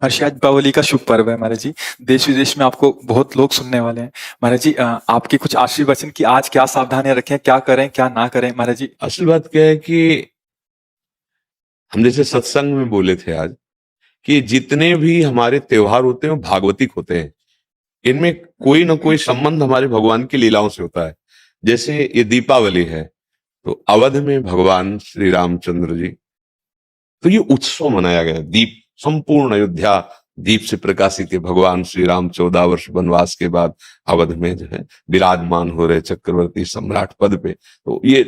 महर्षि आज दीपावली का शुभ पर्व है महाराज जी। देश विदेश में आपको बहुत लोग सुनने वाले हैं महाराज जी। आपके कुछ आशीर्वचन कि आज क्या सावधानियां रखें, क्या करें क्या ना करें महाराज जी। असल बात क्या है कि हम जैसे सत्संग में बोले थे आज कि जितने भी हमारे त्योहार होते हैं वो भागवतिक होते हैं। इनमें कोई ना कोई संबंध हमारे भगवान की लीलाओं से होता है। जैसे ये दीपावली है तो अवध में भगवान श्री रामचंद्र जी, तो ये उत्सव मनाया गया। दीप, संपूर्ण अयोध्या दीप से प्रकाशित है। भगवान श्री राम 14 वर्ष वनवास के बाद अवध में जो है विराजमान हो रहे चक्रवर्ती सम्राट पद पे। तो ये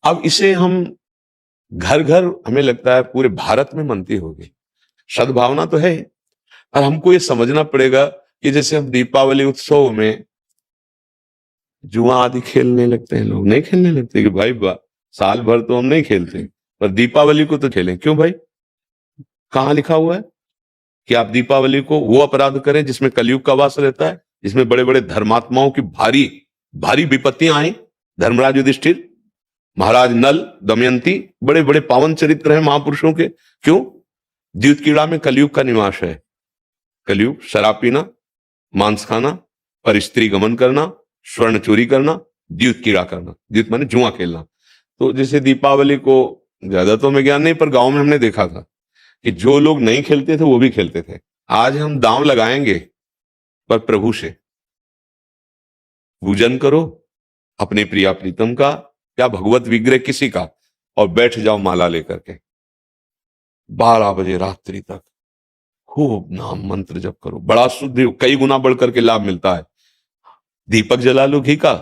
अब इसे हम घर घर, हमें लगता है पूरे भारत में मनती होगी। सद्भावना तो है, और हमको ये समझना पड़ेगा कि जैसे हम दीपावली उत्सव में जुआ आदि खेलने लगते हैं, लोग नहीं खेलने लगते कि भाई साल भर तो हम नहीं खेलते पर दीपावली को तो खेलें। क्यों भाई? कहाँ लिखा हुआ है कि आप दीपावली को वो अपराध करें जिसमें कलयुग का वास रहता है, जिसमें बड़े बड़े धर्मात्माओं की भारी भारी विपत्तियां आई। धर्मराज युधिष्ठिर, महाराज नल, दमयंती, बड़े बड़े पावन चरित्र हैं महापुरुषों के। क्यों? द्यूत कीड़ा में कलयुग का निवास है। कलयुग शराब पीना, मांस खाना, पर स्त्री गमन करना, स्वर्ण चोरी करना, द्यूत कीड़ा करना। द्यूत माने जुआ खेलना। तो जैसे दीपावली को, ज्यादा तो हमें ज्ञान नहीं, पर गांव में हमने देखा था कि जो लोग नहीं खेलते थे वो भी खेलते थे। आज हम दांव लगाएंगे पर प्रभु से पूजन करो, अपने प्रिया प्रीतम का या भगवत विग्रह किसी का, और बैठ जाओ माला लेकर के 12 बजे रात्रि तक खूब नाम मंत्र जप करो। बड़ा शुद्ध, कई गुना बढ़ करके लाभ मिलता है। दीपक जला लो घी का,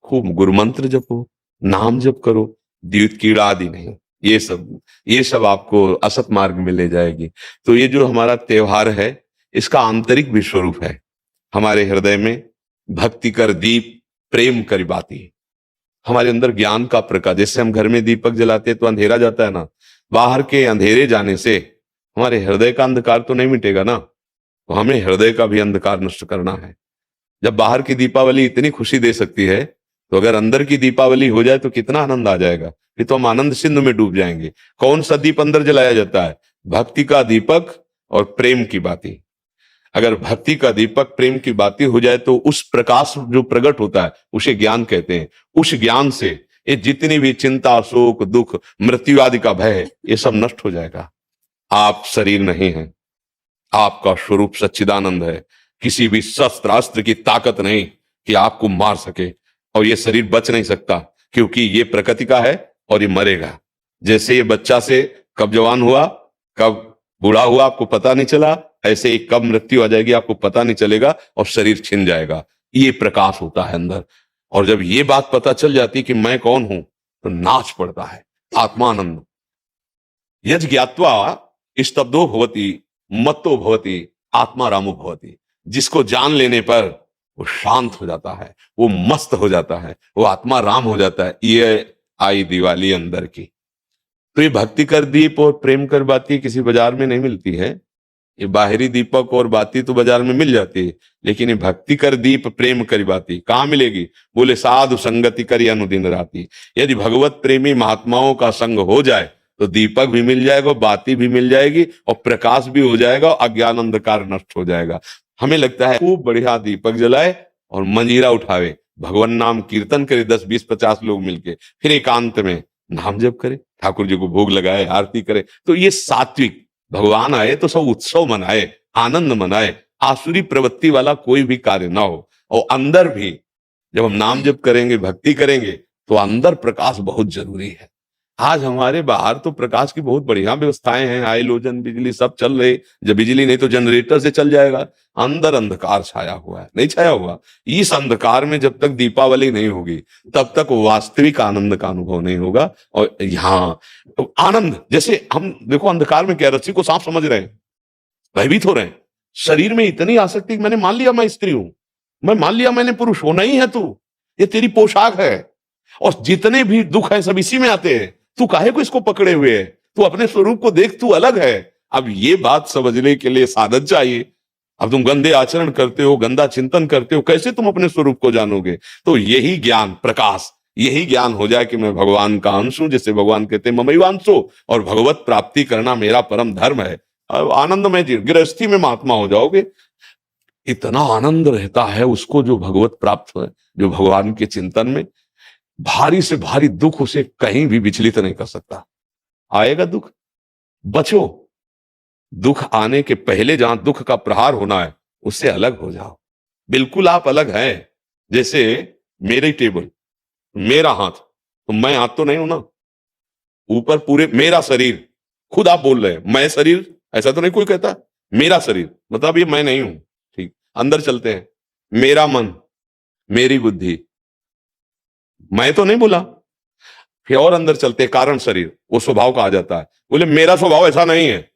खूब गुरु मंत्र जपो, नाम जप करो, द्यूत कीड़ा आदि नहीं। ये सब आपको असत मार्ग में ले जाएगी। तो ये जो हमारा त्योहार है इसका आंतरिक विश्वरूप है। हमारे हृदय में भक्ति कर दीप, प्रेम कर बाती। हमारे अंदर ज्ञान का प्रकाश। जैसे हम घर में दीपक जलाते हैं तो अंधेरा जाता है ना, बाहर के अंधेरे जाने से हमारे हृदय का अंधकार तो नहीं मिटेगा ना। तो हमें हृदय का भी अंधकार नष्ट करना है। जब बाहर की दीपावली इतनी खुशी दे सकती है तो अगर अंदर की दीपावली हो जाए तो कितना आनंद आ जाएगा। फिर तो हम आनंद सिंधु में डूब जाएंगे। कौन सा दीप अंदर जलाया जाता है? भक्ति का दीपक और प्रेम की बाती। अगर भक्ति का दीपक, प्रेम की बाती हो जाए तो उस प्रकाश जो प्रकट होता है उसे ज्ञान कहते हैं। उस ज्ञान से ये जितनी भी चिंता, शोक, दुख, मृत्यु आदि का भय है, ये सब नष्ट हो जाएगा। आप शरीर नहीं है, आपका स्वरूप सच्चिदानंद है। किसी भी शस्त्र अस्त्र की ताकत नहीं कि आपको मार सके, और ये शरीर बच नहीं सकता क्योंकि ये प्रकृति का है और ये मरेगा। जैसे ये बच्चा से कब जवान हुआ, कब बूढ़ा हुआ आपको पता नहीं चला, ऐसे ही कब मृत्यु आ जाएगी आपको पता नहीं चलेगा और शरीर छिन जाएगा। ये प्रकाश होता है अंदर। और जब ये बात पता चल जाती कि मैं कौन हूं तो नाच पड़ता है आत्मानंद। यज ज्ञात्वा स्तब्धो भवति, मत्तो भवति, आत्मा रामो भवति। जिसको जान लेने पर वो शांत हो जाता है, वो मस्त हो जाता है, वो आत्मा राम हो जाता है। ये आई दिवाली अंदर की। तो ये भक्ति कर दीप और प्रेम कर बाती किसी बाजार में नहीं मिलती है। ये बाहरी दीपक और बाती तो बाजार में मिल जाती है, लेकिन ये भक्ति कर दीप, प्रेम कर बाती कहां मिलेगी? बोले साधु संगति करी अनुदिन राती। यदि भगवत प्रेमी महात्माओं का संग हो जाए तो दीपक भी मिल जाएगा, बाती भी मिल जाएगी और प्रकाश भी हो जाएगा, अज्ञान अंधकार नष्ट हो जाएगा। हमें लगता है खूब बढ़िया दीपक जलाए और मंजीरा उठावे, भगवान नाम कीर्तन करे 10, 20, 50 लोग मिलके, फिर एकांत में नाम जप करे, ठाकुर जी को भोग लगाए, आरती करे। तो ये सात्विक। भगवान आए तो सब उत्सव मनाए, आनंद मनाए, आसुरी प्रवृत्ति वाला कोई भी कार्य ना हो। और अंदर भी जब हम नाम जप करेंगे, भक्ति करेंगे तो अंदर प्रकाश बहुत जरूरी है। आज हमारे बाहर तो प्रकाश की बहुत बढ़िया व्यवस्थाएं हैं, हाइलोजन, बिजली सब चल रही। जब बिजली नहीं तो जनरेटर से चल जाएगा। अंदर अंधकार छाया हुआ है, नहीं छाया हुआ। इस अंधकार में जब तक दीपावली नहीं होगी तब तक वास्तविक आनंद का अनुभव नहीं होगा। और यहाँ तो आनंद, जैसे हम देखो अंधकार में क्या, रस्सी को सांप समझ रहे हैं, भयभीत हो रहे हैं। शरीर में इतनी आसक्ति, मैंने मान लिया मैं स्त्री हूं, मैं मान लिया मैंने पुरुष होना ही है, तू ये तेरी पोशाक है, और जितने भी दुख है सब इसी में आते हैं। तू काहे को इसको पकड़े हुए है? तू अपने स्वरूप को देख, तू अलग है। अब ये बात समझने के लिए साधन चाहिए। अब तुम गंदे आचरण करते हो, गंदा चिंतन करते हो, कैसे तुम अपने स्वरूप को जानोगे? तो यही ज्ञान, प्रकाश, यही ज्ञान हो जाए कि मैं भगवान का अंश हूं, जैसे भगवान कहते हैं ममैवांशो, और भगवत प्राप्ति करना मेरा परम धर्म है। आनंदमय गृहस्थी में महात्मा हो जाओगे। इतना आनंद रहता है उसको जो भगवत प्राप्त है, जो भगवान के चिंतन में। भारी से भारी दुख उसे कहीं भी विचलित नहीं कर सकता। आएगा दुख, बचो। दुख आने के पहले जहां दुख का प्रहार होना है उससे अलग हो जाओ। बिल्कुल आप अलग हैं। जैसे मेरी टेबल, मेरा हाथ, तो मैं हाथ तो नहीं हूं ना। ऊपर पूरे मेरा शरीर, खुद आप बोल रहे हैं मैं शरीर, ऐसा तो नहीं कोई कहता। मेरा शरीर मतलब ये मैं नहीं हूं। ठीक, अंदर चलते हैं। मेरा मन, मेरी बुद्धि, मैं तो नहीं बोला। फिर और अंदर चलते हैं, कारण शरीर, वो स्वभाव का आ जाता है। बोले मेरा स्वभाव ऐसा नहीं है।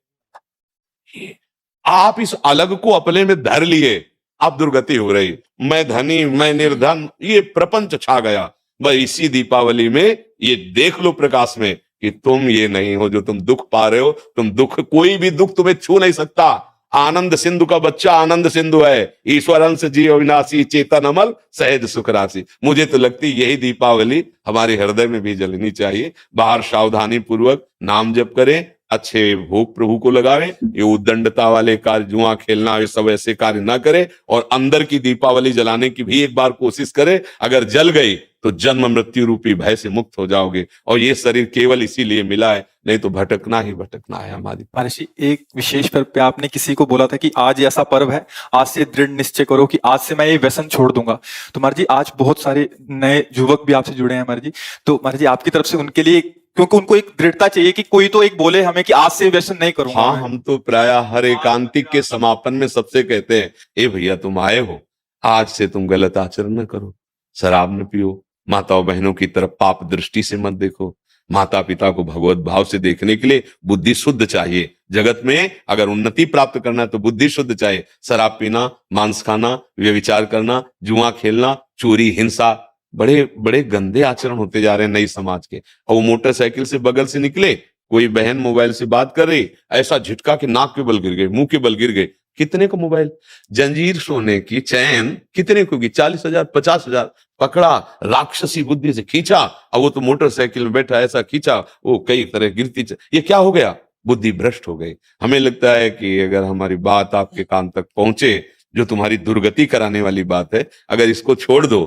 आप इस अलग को अपने में धर लिए, आप दुर्गति हो रही। मैं धनी, मैं निर्धन, ये प्रपंच छा गया। बस इसी दीपावली में ये देख लो प्रकाश में कि तुम ये नहीं हो जो तुम दुख पा रहे हो। तुम दुख, कोई भी दुख तुम्हें छू नहीं सकता। आनंद सिंधु का बच्चा आनंद सिंधु है। ईश्वर अंश जीव विनाशी, चेतन अमल, सहज सुख राशि। मुझे तो लगती यही दीपावली हमारे हृदय में भी जलनी चाहिए। बाहर सावधानी पूर्वक नाम जप करें, अच्छे भोग प्रभु को लगावे। ये उद्दंडता वाले कार्य, जुआ खेलना, ये सब ऐसे कार्य ना करे। और अंदर की दीपावली जलाने की भी एक बार कोशिश करे। अगर जल गई तो जन्म मृत्यु रूपी भय से मुक्त हो जाओगे। और ये शरीर केवल इसीलिए मिला है, नहीं तो भटकना ही भटकना है हमारी। महर्षि, एक विशेष पर्व पे आपने किसी को बोला था कि आज ऐसा पर्व है, आज से दृढ़ निश्चय करो कि आज से मैं ये व्यसन छोड़ दूंगा। तो महर्षि जी, आज बहुत सारे नए युवक भी आपसे जुड़े हैं महर्षि जी। तो महर्षि जी, आपकी तरफ से उनके लिए, क्योंकि उनको एक दृढ़ता चाहिए कि कोई तो एक बोले हमें कि आज से व्यसन नहीं करूंगा। हाँ, हम तो प्राय हर एकांतिक के समापन में सबसे कहते हैं, ए भैया तुम आए हो, आज से तुम गलत आचरण न करो, शराब न पियो, माताओं बहनों की तरफ पाप दृष्टि से मत देखो। माता पिता को भगवत भाव से देखने के लिए बुद्धि शुद्ध चाहिए। जगत में अगर उन्नति प्राप्त करना है तो बुद्धि शुद्ध चाहिए। शराब पीना, मांस खाना, व्यभिचार करना, जुआ खेलना, चोरी, हिंसा, बड़े बड़े गंदे आचरण होते जा रहे हैं नई समाज के। और वो मोटरसाइकिल से बगल से निकले, कोई बहन मोबाइल से बात कर रही, ऐसा झटका कि नाक के बल गिर गए, मुंह के बल गिर गए। कितने का मोबाइल? जंजीर सोने की चैन कितने को की? 40,000, 50,000। पकड़ा, राक्षसी बुद्धि से खींचा, और वो तो मोटरसाइकिल में बैठा ऐसा खींचा, वो कई तरह गिरती। ये क्या हो गया? बुद्धि भ्रष्ट हो गई। हमें लगता है कि अगर हमारी बात आपके कान तक पहुंचे, जो तुम्हारी दुर्गति कराने वाली बात है, अगर इसको छोड़ दो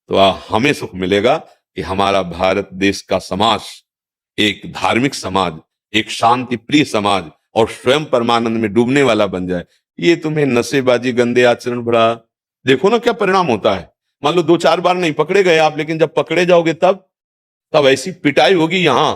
तो हमें सुख मिलेगा कि हमारा भारत देश का समाज एक धार्मिक समाज, एक शांति प्रिय समाज और स्वयं परमानंद में डूबने वाला बन जाए। ये तुम्हें नशेबाजी, गंदे आचरण, बड़ा देखो ना क्या परिणाम होता है। मान लो 2-4 बार नहीं पकड़े गए आप, लेकिन जब पकड़े जाओगे तब ऐसी पिटाई होगी यहां,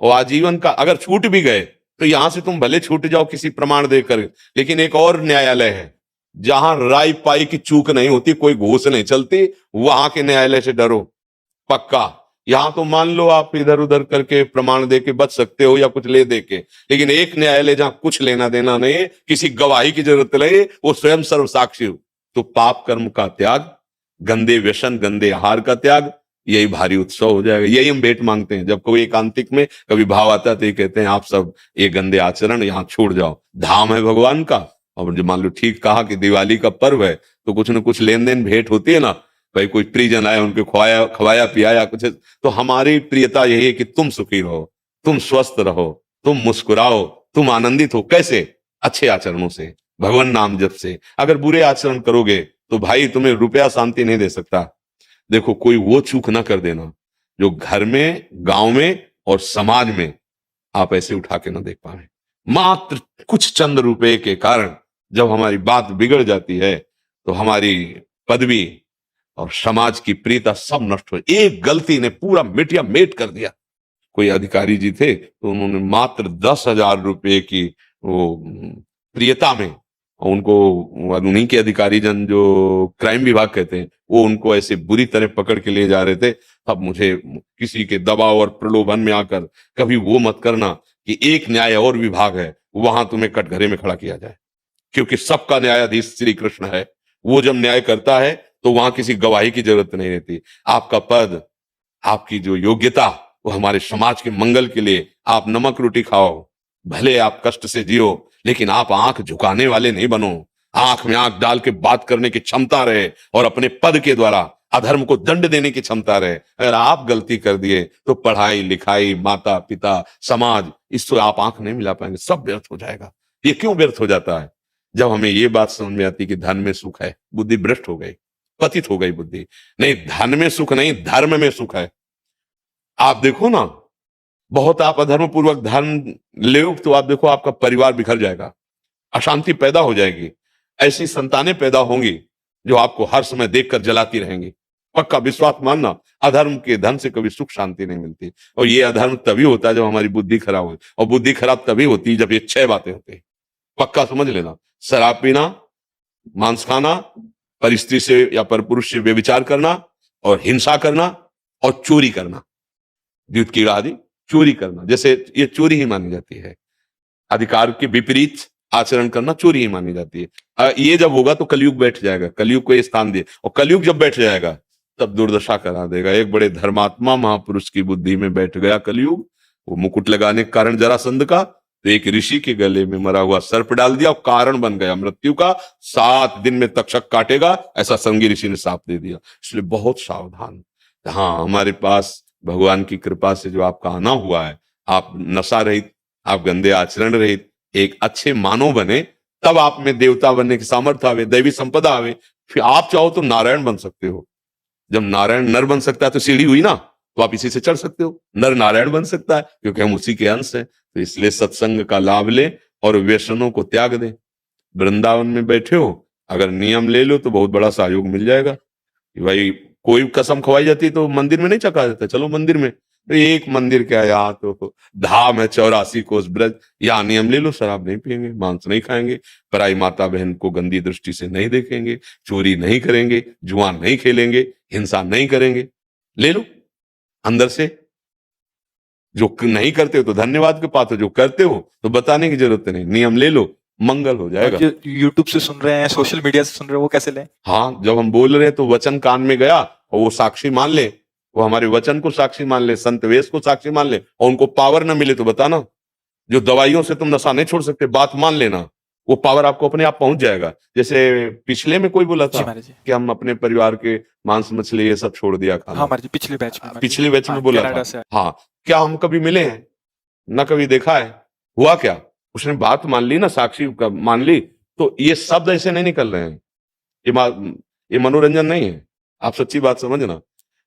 और आजीवन का। अगर छूट भी गए तो यहां से तुम भले छूट जाओ किसी प्रमाण देकर, लेकिन एक और न्यायालय है जहां राय पाई की चूक नहीं होती, कोई घूस नहीं चलती, वहां के न्यायालय से डरो पक्का। यहां तो मान लो आप इधर उधर करके प्रमाण दे के बच सकते हो या कुछ ले दे के, लेकिन एक न्यायालय जहां कुछ लेना देना नहीं है, किसी गवाही की जरूरत नहीं, वो स्वयं सर्वसाक्षी हो। तो पाप कर्म का त्याग, गंदे व्यसन, गंदे आहार का त्याग, यही भारी उत्सव हो जाएगा। यही हम भेंट मांगते हैं। जब कोई एकांतिक में कभी भाव आता है तो ये कहते हैं आप सब ये गंदे आचरण यहाँ छोड़ जाओ, धाम है भगवान का। और जो मान लो ठीक कहा कि दिवाली का पर्व है तो कुछ न कुछ लेन देन भेंट होती है ना, भाई कोई परिजन आए, उनके खवाया पियाया कुछ। तो हमारी प्रियता यही है कि तुम सुखी रहो, तुम स्वस्थ रहो, तुम मुस्कुराओ, तुम आनंदित हो। कैसे? अच्छे आचरणों से, भगवान नाम जप से। अगर बुरे आचरण करोगे तो भाई तुम्हें रुपया शांति नहीं दे सकता। देखो, कोई वो चूक ना कर देना जो घर में, गांव में और समाज में आप ऐसे उठा के ना देख पाए। मात्र कुछ चंद रुपए के कारण जब हमारी बात बिगड़ जाती है तो हमारी पदवी और समाज की प्रियता सब नष्ट हो। एक गलती ने पूरा मिटिया मेट कर दिया। कोई अधिकारी जी थे तो उन्होंने मात्र 10,000 रुपए की वो प्रियता में, उनको उन्हीं के अधिकारी जन जो क्राइम विभाग कहते हैं, वो उनको ऐसे बुरी तरह पकड़ के ले जा रहे थे। अब मुझे किसी के दबाव और प्रलोभन में आकर कभी वो मत करना कि एक न्याय और विभाग है, वहां तुम्हें कटघरे में खड़ा किया जाए, क्योंकि सबका न्यायाधीश श्री कृष्ण है। वो जब न्याय करता है तो वहां किसी गवाही की जरूरत नहीं रहती। आपका पद, आपकी जो योग्यता, वो हमारे समाज के मंगल के लिए। आप नमक रोटी खाओ, भले आप कष्ट से जियो, लेकिन आप आंख झुकाने वाले नहीं बनो। आंख में आंख डाल के बात करने की क्षमता रहे और अपने पद के द्वारा अधर्म को दंड देने की क्षमता रहे। अगर आप गलती कर दिए तो पढ़ाई लिखाई, माता पिता, समाज, इससे आप आंख नहीं मिला पाएंगे, सब व्यर्थ हो जाएगा। ये क्यों व्यर्थ हो जाता है? जब हमें ये बात समझ में आती कि धन में सुख है, बुद्धि भ्रष्ट हो गई, पतित हो गई बुद्धि। नहीं, धन में सुख नहीं, धर्म में सुख है। आप देखो ना, बहुत आप अधर्म पूर्वक धन ले तो आप देखो आपका परिवार बिखर जाएगा, अशांति पैदा हो जाएगी, ऐसी संतानें पैदा होंगी जो आपको हर समय देखकर जलाती रहेंगी। पक्का विश्वास मानना, अधर्म के धन से कभी सुख शांति नहीं मिलती। और ये अधर्म तभी होता है जब हमारी बुद्धि खराब हो, और बुद्धि खराब तभी होती है जब ये 6 बातें होती है। पक्का समझ लेना, शराब पीना, मांस खाना, पर स्त्री से या पर पुरुष से व्यभिचार करना, और हिंसा करना, और चोरी करना, द्यूत कीड़ा आदि चोरी करना, जैसे ये चोरी ही मानी जाती है। अधिकार के विपरीत आचरण करना चोरी ही मानी जाती है। ये जब होगा तो कलयुग बैठ जाएगा, कलयुग को ये स्थान दे, और कलयुग जब बैठ जाएगा तब दुर्दशा करा देगा। एक बड़े धर्मात्मा महापुरुष की बुद्धि में बैठ गया कलयुग, वो मुकुट लगाने के कारण जरासंध का, तो एक ऋषि के गले में मरा हुआ सर्प डाल दिया और कारण बन गया मृत्यु का। 7 दिन में तक्षक काटेगा, ऐसा संगी ऋषि ने साप दे दिया। इसलिए बहुत सावधान। हाँ, हमारे पास भगवान की कृपा से जो आपका आना हुआ है, आप नशा रहित, आप गंदे आचरण रहित एक अच्छे मानव बने, तब आप में देवता बनने की सामर्थ्य आवे, दैवी संपदा आवे। फिर आप चाहो तो नारायण बन सकते हो। जब नारायण नर बन सकता है तो सीढ़ी हुई ना, तो आप इसी से चढ़ सकते हो। नर नारायण बन सकता है क्योंकि हम उसी के अंश हैं। तो इसलिए सत्संग का लाभ ले और व्यसनों को त्याग दे। वृंदावन में बैठे हो, अगर नियम ले लो तो बहुत बड़ा सहयोग मिल जाएगा। कि भाई कोई कसम खवाई जाती तो मंदिर में नहीं चखा जाता, चलो मंदिर में। तो एक मंदिर क्या, यहाँ तो धाम है 84 कोस ब्रज, यहाँ नियम ले लो, शराब नहीं पिएंगे, मांस नहीं खाएंगे, पराई माता बहन को गंदी दृष्टि से नहीं देखेंगे, चोरी नहीं करेंगे, जुआ नहीं खेलेंगे, हिंसा नहीं करेंगे। ले लो अंदर से। जो नहीं करते हो तो धन्यवाद के पात्र, जो करते हो तो बताने की जरूरत नहीं, नियम ले लो, मंगल हो जाएगा। जो यूट्यूब से सुन रहे हैं, सोशल मीडिया से सुन रहे हैं, वो कैसे लें? हाँ, जब हम बोल रहे हैं तो वचन कान में गया और वो साक्षी मान ले, वो हमारे वचन को साक्षी मान ले, संत वेश को साक्षी मान ले, और उनको पावर न मिले तो बताना। जो दवाइयों से तुम नशा नहीं छोड़ सकते, बात मान लेना, वो पावर आपको अपने आप पहुंच जाएगा। जैसे पिछले में कोई बोला जी था महाराज जी। कि हम अपने परिवार के मांस मछली ये सब छोड़ दिया हाँ खाना, महाराज जी, पिछले बैच में महाराज जी। पिछले बैच में हाँ, बोला कनाडा था। से आए। हाँ, क्या हम कभी मिले हैं? न कभी देखा है। हुआ क्या? उसने बात मान ली ना, साक्षी मान ली। तो ये शब्द ऐसे नहीं निकल रहे हैं, ये मनोरंजन नहीं है। आप सच्ची बात समझना,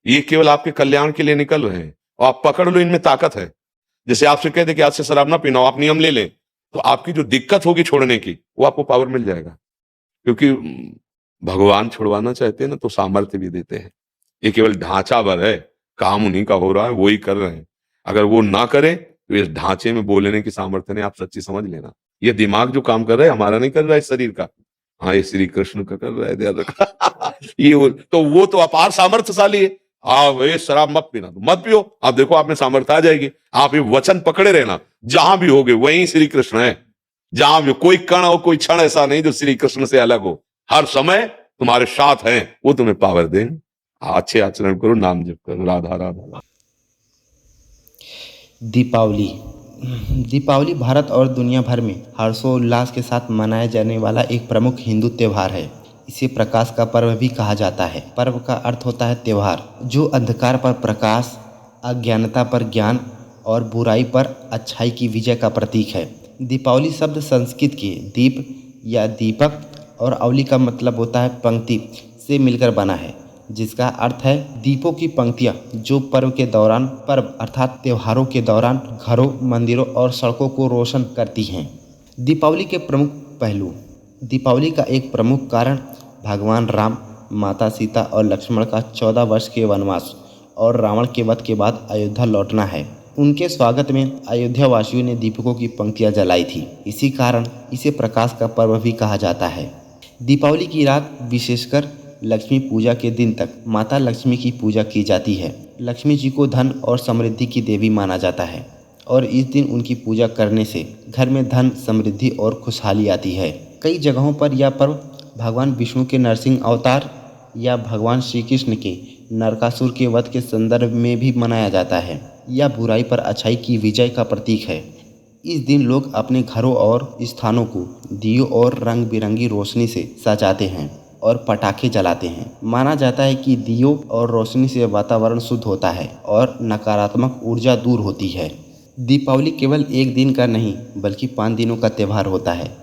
ये केवल आपके कल्याण के लिए निकल रहे हैं, और आप पकड़ लो, इनमें ताकत है। जैसे आपसे कहते कि आज से शराब ना पीना, आप नियम ले लें, तो आपकी जो दिक्कत होगी छोड़ने की, वो आपको पावर मिल जाएगा। क्योंकि भगवान छुड़वाना चाहते हैं ना तो सामर्थ्य भी देते हैं। ये केवल ढांचा भर है, काम उन्हीं का हो रहा है, वो ही कर रहे हैं। अगर वो ना करे तो इस ढांचे में बोलने की सामर्थ्य नहीं, आप सच्ची समझ लेना। ये दिमाग जो काम कर रहा है हमारा नहीं कर रहा है, शरीर का। हाँ, ये श्री कृष्ण का कर रहा है, ध्यान रखा। वो तो अपार सामर्थ्यशाली है। आप ये शराब मत पीना, तो मत पियो। आप देखो आप में सामर्थ्य आ जाएगी। आप ये वचन पकड़े रहना, जहां भी होगे वहीं श्री कृष्ण है। जहां भी कोई कण और कोई क्षण ऐसा नहीं जो श्री कृष्ण से अलग हो। हर समय तुम्हारे साथ हैं, वो तुम्हें पावर देंगे। अच्छे आचरण करो, नाम जप करो, राधा राधा। दीपावली। दीपावली भारत और दुनिया भर में हर्षोल्लास के साथ मनाया जाने वाला एक प्रमुख हिंदू त्यौहार है। इसे प्रकाश का पर्व भी कहा जाता है। पर्व का अर्थ होता है त्यौहार, जो अंधकार पर प्रकाश, अज्ञानता पर ज्ञान और बुराई पर अच्छाई की विजय का प्रतीक है। दीपावली शब्द संस्कृत के दीप या दीपक और अवली का मतलब होता है पंक्ति से मिलकर बना है, जिसका अर्थ है दीपों की पंक्तियाँ जो पर्व के दौरान, पर्व अर्थात त्योहारों के दौरान घरों, मंदिरों और सड़कों को रोशन करती हैं। दीपावली के प्रमुख पहलू। दीपावली का एक प्रमुख कारण भगवान राम, माता सीता और लक्ष्मण का 14 वर्ष के वनवास और रावण के वध के बाद अयोध्या लौटना है। उनके स्वागत में अयोध्या वासियों ने दीपकों की पंक्तियाँ जलाई थी। इसी कारण इसे प्रकाश का पर्व भी कहा जाता है। दीपावली की रात विशेषकर लक्ष्मी पूजा के दिन तक माता लक्ष्मी की पूजा की जाती है। लक्ष्मी जी को धन और समृद्धि की देवी माना जाता है और इस दिन उनकी पूजा करने से घर में धन, समृद्धि और खुशहाली आती है। कई जगहों पर यह पर्व भगवान विष्णु के नरसिंह अवतार या भगवान श्री कृष्ण के नरकासुर के वध के संदर्भ में भी मनाया जाता है। यह बुराई पर अच्छाई की विजय का प्रतीक है। इस दिन लोग अपने घरों और स्थानों को दियों और रंग बिरंगी रोशनी से सजाते हैं और पटाखे जलाते हैं। माना जाता है कि दियों और रोशनी से वातावरण शुद्ध होता है और नकारात्मक ऊर्जा दूर होती है। दीपावली केवल एक दिन का नहीं बल्कि 5 दिनों का त्यौहार होता है।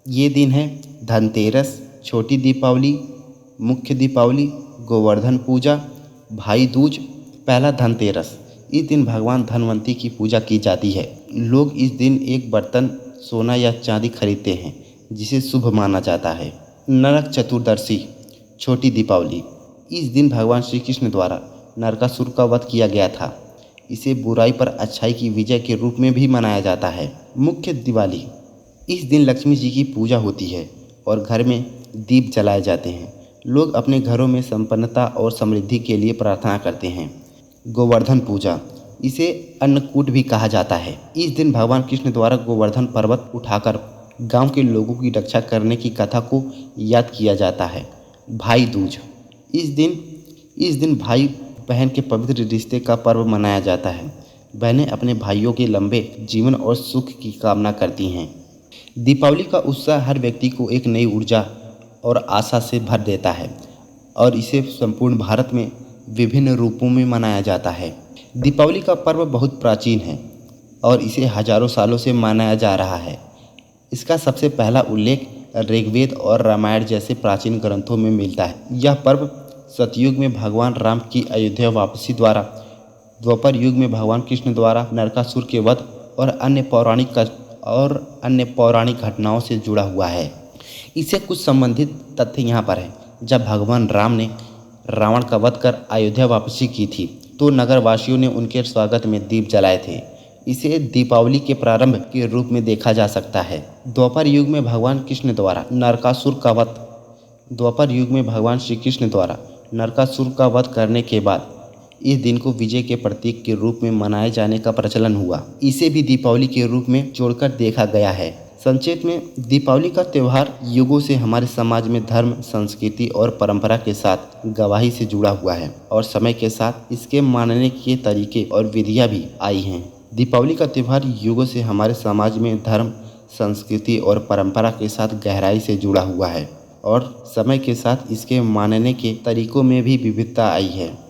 ये दिन है धनतेरस, छोटी दीपावली, मुख्य दीपावली, गोवर्धन पूजा, भाई दूज, पहला धनतेरस। इस दिन भगवान धनवंती की पूजा की जाती है। लोग इस दिन एक बर्तन सोना या चांदी खरीदते हैं जिसे शुभ माना जाता है। नरक चतुर्दशी, छोटी दीपावली। इस दिन भगवान श्री कृष्ण द्वारा नरकासुर का वध किया गया था। इसे बुराई पर अच्छाई की विजय के रूप में भी मनाया जाता है। मुख्य दिवाली, इस दिन लक्ष्मी जी की पूजा होती है और घर में दीप जलाए जाते हैं। लोग अपने घरों में संपन्नता और समृद्धि के लिए प्रार्थना करते हैं। गोवर्धन पूजा, इसे अन्नकूट भी कहा जाता है। इस दिन भगवान कृष्ण द्वारा गोवर्धन पर्वत उठाकर गांव के लोगों की रक्षा करने की कथा को याद किया जाता है। भाई दूज, इस दिन भाई बहन के पवित्र रिश्ते का पर्व मनाया जाता है। बहनें अपने भाइयों के लंबे जीवन और सुख की कामना करती हैं। दीपावली का उत्साह हर व्यक्ति को एक नई ऊर्जा और आशा से भर देता है और इसे संपूर्ण भारत में विभिन्न रूपों में मनाया जाता है। दीपावली का पर्व बहुत प्राचीन है और इसे हजारों सालों से मनाया जा रहा है। इसका सबसे पहला उल्लेख ऋग्वेद और रामायण जैसे प्राचीन ग्रंथों में मिलता है। यह पर्व सतयुग में भगवान राम की अयोध्या वापसी द्वारा, द्वापर युग में भगवान कृष्ण द्वारा नरकासुर के वध और अन्य पौराणिक घटनाओं से जुड़ा हुआ है। इससे कुछ संबंधित तथ्य यहाँ पर है। जब भगवान राम ने रावण का वध कर अयोध्या वापसी की थी तो नगरवासियों ने उनके स्वागत में दीप जलाए थे। इसे दीपावली के प्रारंभ के रूप में देखा जा सकता है। द्वापर युग में भगवान श्री कृष्ण द्वारा नरकासुर का वध करने के बाद इस दिन को विजय के प्रतीक के रूप में मनाए जाने का प्रचलन हुआ। इसे भी दीपावली के रूप में जोड़कर देखा गया है। संक्षेप में, दीपावली का त्यौहार युगों से हमारे समाज में धर्म, संस्कृति और परंपरा के साथ गवाही से जुड़ा हुआ है और समय के साथ इसके मानने के तरीके और विधियाँ भी आई हैं। दीपावली का त्यौहार युगों से हमारे समाज में धर्म, संस्कृति और परंपरा के साथ गहराई से जुड़ा हुआ है और समय के साथ इसके मानने के तरीकों में भी विविधता आई है।